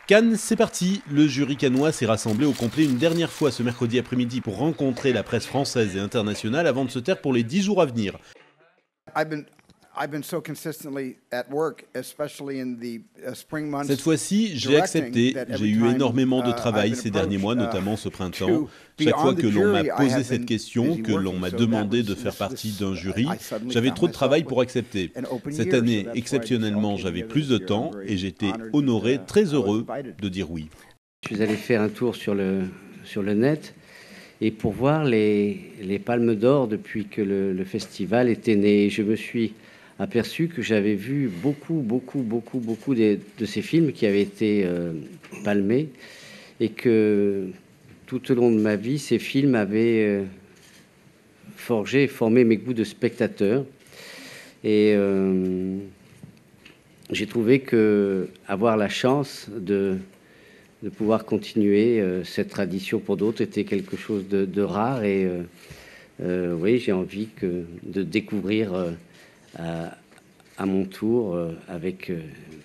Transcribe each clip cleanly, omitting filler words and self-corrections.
Cannes, c'est parti. Le jury cannois s'est rassemblé au complet une dernière fois ce mercredi après-midi pour rencontrer la presse française et internationale avant de se taire pour les 10 jours à venir. Cette fois-ci, j'ai accepté. J'ai eu énormément de travail ces derniers mois, notamment ce printemps. Chaque fois que l'on m'a posé cette question, que l'on m'a demandé de faire partie d'un jury, j'avais trop de travail pour accepter. Cette année, exceptionnellement, j'avais plus de temps et j'étais honoré, très heureux de dire oui. Je suis allé faire un tour sur le net et pour voir les palmes d'or depuis que le festival était né. Je me suis aperçu que j'avais vu beaucoup de ces films qui avaient été palmés et que tout au long de ma vie, ces films avaient forgé et formé mes goûts de spectateur. Et j'ai trouvé que avoir la chance de pouvoir continuer cette tradition pour d'autres était quelque chose de rare. Et oui, j'ai envie de découvrir à mon tour, avec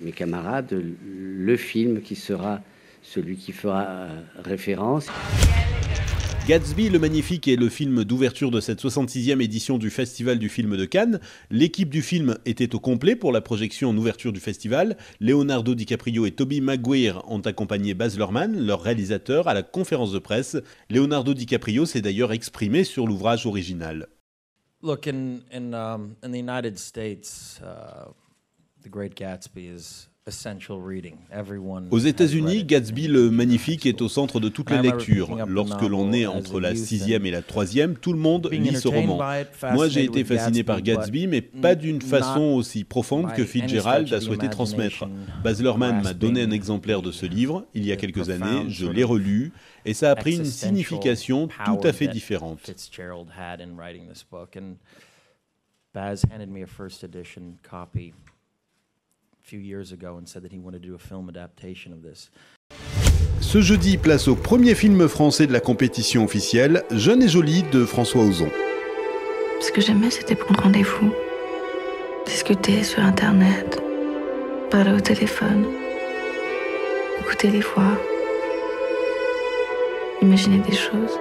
mes camarades, le film qui sera celui qui fera référence. Gatsby le Magnifique est le film d'ouverture de cette 66e édition du Festival du film de Cannes. L'équipe du film était au complet pour la projection en ouverture du festival. Leonardo DiCaprio et Tobey Maguire ont accompagné Baz Luhrmann, leur réalisateur, à la conférence de presse. Leonardo DiCaprio s'est d'ailleurs exprimé sur l'ouvrage original. Look, in the United States, The Great Gatsby is essential reading. Aux États-Unis, Gatsby le Magnifique est au centre de toutes les lectures. Lorsque l'on est entre la 6e et la 3e, tout le monde lit ce roman. Moi, j'ai été fasciné par Gatsby, mais pas d'une façon aussi profonde que Fitzgerald a souhaité transmettre. Baz Luhrmann m'a donné un exemplaire de ce livre il y a quelques années, je l'ai relu, et ça a pris une signification tout à fait différente. Baz handed me a first edition copy few years ago and said that he wanted to do a film adaptation of this. Ce jeudi, place au premier film français de la compétition officielle, Jeune et jolie de François Ozon. Ce que j'aimais, c'était prendre rendez-vous, discuter sur Internet, parler au téléphone, écouter les voix, imaginer des choses,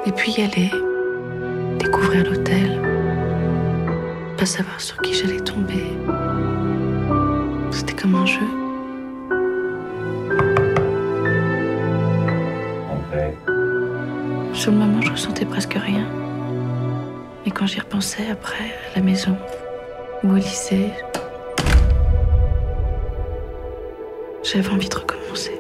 et puis y aller, découvrir l'hôtel. Pas savoir sur qui j'allais tomber. C'était comme un jeu. Sur le moment, je ressentais presque rien. Mais quand j'y repensais après, à la maison ou au lycée, j'avais envie de recommencer.